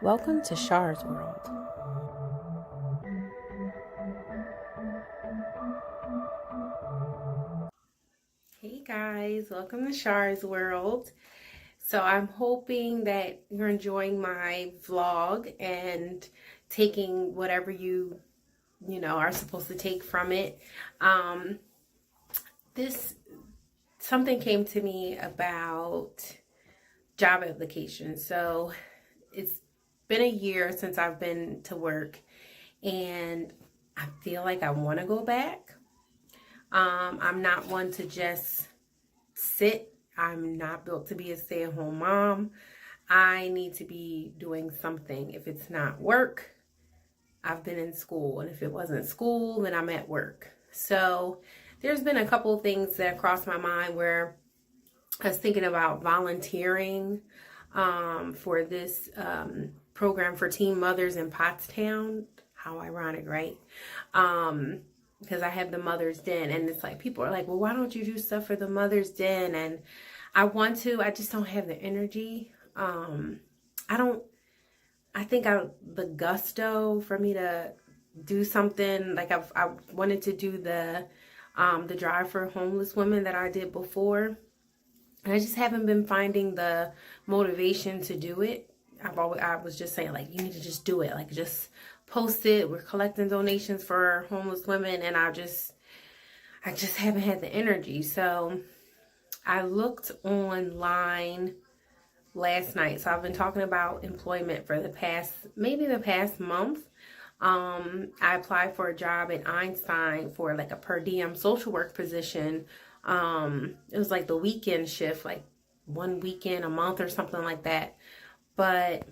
Welcome to Shar's World. Hey guys, welcome to Shar's World. So I'm hoping that you're enjoying my vlog and taking whatever you are supposed to take from it. This something came to me about job applications. So it's been a year since I've been to work and I feel like I want to go back. I'm not one to just sit. I'm not built to be a stay-at-home mom. I need to be doing something. If it's not work, I've been in school. And if it wasn't school, then I'm at work. So there's been a couple of things that crossed my mind where I was thinking about volunteering for this program for teen mothers in Pottstown. How ironic, right? Because I have the Mother's Den, and it's like people are like, well, why don't you do stuff for the Mother's Den? And I want to, I just don't have the energy. I think the gusto for me to do something like I wanted to do the drive for homeless women that I did before. And I just haven't been finding the motivation to do it. I was just saying, like, you need to just do it. Like, just post it. We're collecting donations for homeless women, and I just haven't had the energy. So I looked online last night. So I've been talking about employment for the past month. I applied for a job at Einstein for like a per diem social work position. It was like the weekend shift, like one weekend a month or something like that. But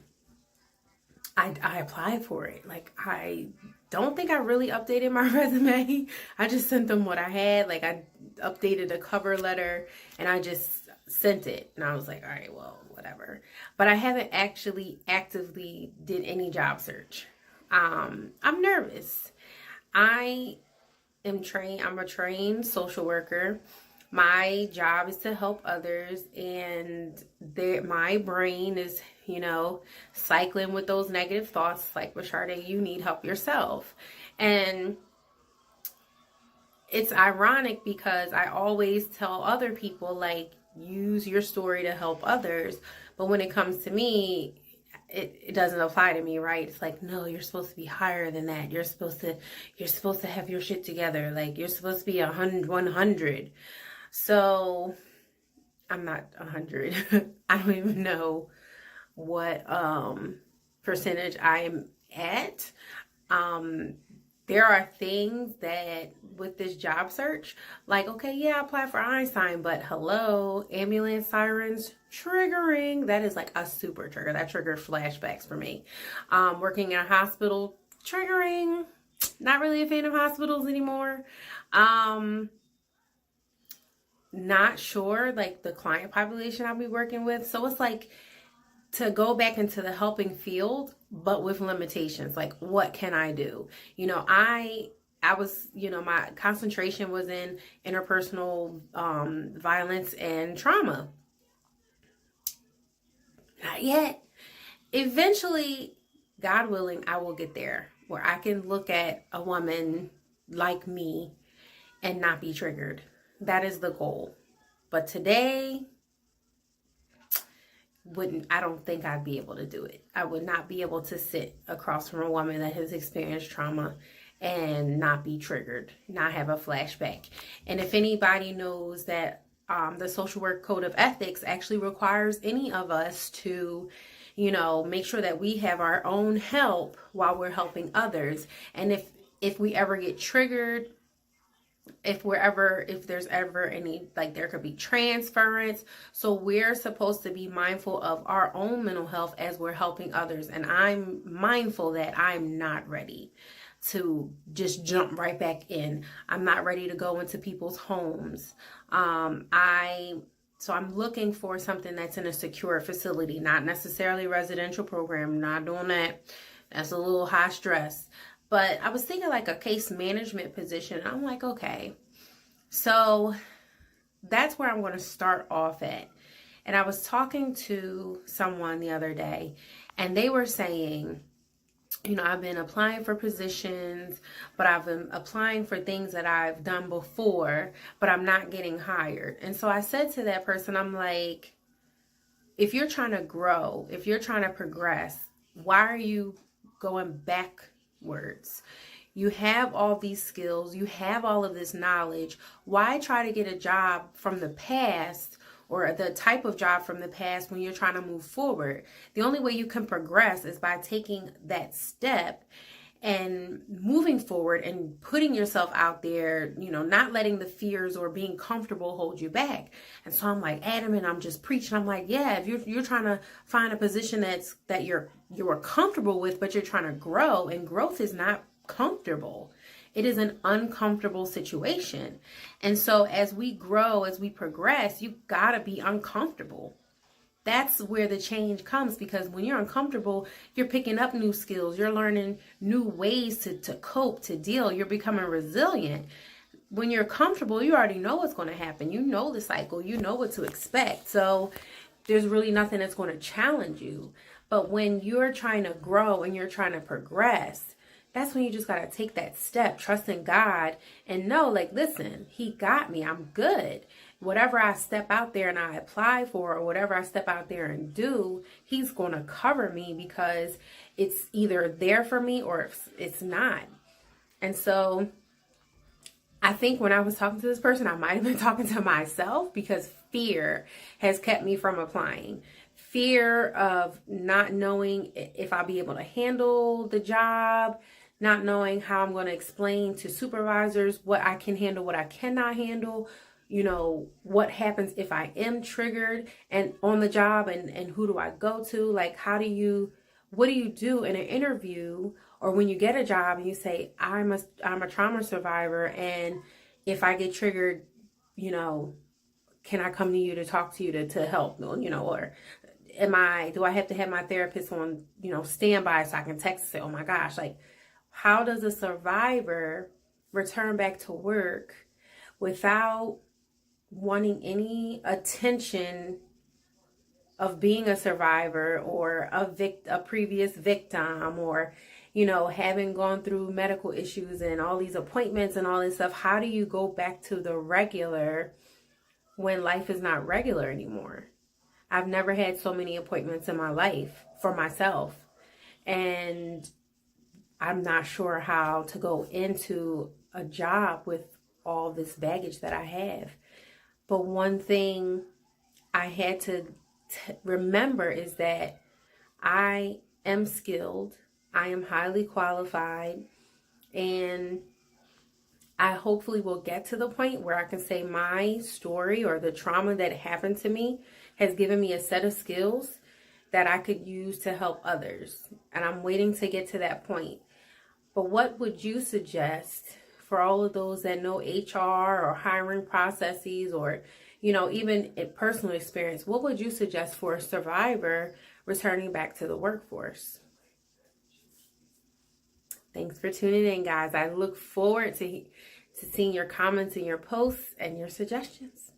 I applied for it. Like, I don't think I really updated my resume. I just sent them what I had. Like, I updated a cover letter and I just sent it. And I was like, all right, well, whatever. But I haven't actually actively did any job search. I'm nervous. I'm a trained social worker. My job is to help others, and my brain is, cycling with those negative thoughts like, Rashardé, you need help yourself. And it's ironic because I always tell other people, like, use your story to help others. But when it comes to me, it doesn't apply to me, right? It's like, no, you're supposed to be higher than that. You're supposed to have your shit together. Like, you're supposed to be 100. So I'm not 100. I don't even know what percentage I am at. There are things that with this job search, like, okay, yeah, I applied for Einstein, but hello, ambulance sirens, triggering. That is like a super trigger. That triggers flashbacks for me. Working in a hospital, triggering. Not really a fan of hospitals anymore. Not sure, like, the client population I'll be working with. So it's like to go back into the helping field, but with limitations. Like, what can I do? I was, my concentration was in interpersonal violence and trauma. Not yet. Eventually, God willing, I will get there where I can look at a woman like me and not be triggered. That is the goal. But today, I don't think I'd be able to do it. I would not be able to sit across from a woman that has experienced trauma and not be triggered, not have a flashback. And if anybody knows that the social work code of ethics actually requires any of us to, make sure that we have our own help while we're helping others. And if we ever get triggered, if there's ever any, like, there could be transference. So we're supposed to be mindful of our own mental health as we're helping others. And I'm mindful that I'm not ready to just jump right back in. I'm not ready to go into people's homes. So I'm looking for something that's in a secure facility, not necessarily a residential program. Not doing that. That's a little high stress. But I was thinking like a case management position. I'm like, okay, so that's where I'm going to start off at. And I was talking to someone the other day, and they were saying, I've been applying for positions, but I've been applying for things that I've done before, but I'm not getting hired. And so I said to that person, I'm like, if you're trying to grow, if you're trying to progress, why are you going backwards? You have all these skills, you have all of this knowledge. Why try to get a job from the past or the type of job from the past when you're trying to move forward? The only way you can progress is by taking that step and moving forward and putting yourself out there, not letting the fears or being comfortable hold you back. And so I'm like adamant, I'm just preaching. I'm like, yeah, if you're trying to find a position that you're comfortable with, but you're trying to grow, and growth is not comfortable. It is an uncomfortable situation. And so as we grow, as we progress, you gotta be uncomfortable. That's where the change comes, because when you're uncomfortable, you're picking up new skills. You're learning new ways to cope, to deal. You're becoming resilient. When you're comfortable, you already know what's going to happen. You know the cycle. You know what to expect. So there's really nothing that's going to challenge you. But when you're trying to grow and you're trying to progress, that's when you just got to take that step, trust in God, and know, like, listen, He got me. I'm good. Whatever I step out there and I apply for, or whatever I step out there and do, He's going to cover me, because it's either there for me or it's not. And so I think when I was talking to this person, I might have been talking to myself, because fear has kept me from applying. Fear of not knowing if I'll be able to handle the job, not knowing how I'm going to explain to supervisors what I can handle, what I cannot handle, what happens if I am triggered and on the job, and who do I go to? Like, what do you do in an interview, or when you get a job and you say, I'm a trauma survivor, and if I get triggered, can I come to you to talk to you to help, or do I have to have my therapist on, standby so I can text and say, oh my gosh, like, how does a survivor return back to work without wanting any attention of being a survivor, or a previous victim, or, having gone through medical issues and all these appointments and all this stuff? How do you go back to the regular when life is not regular anymore? I've never had so many appointments in my life for myself, and I'm not sure how to go into a job with all this baggage that I have. But one thing I had to remember is that I am skilled, I am highly qualified, and I hopefully will get to the point where I can say my story, or the trauma that happened to me, has given me a set of skills that I could use to help others. And I'm waiting to get to that point. But what would you suggest for all of those that know HR or hiring processes, or, even in personal experience? What would you suggest for a survivor returning back to the workforce? Thanks for tuning in, guys. I look forward to seeing your comments and your posts and your suggestions.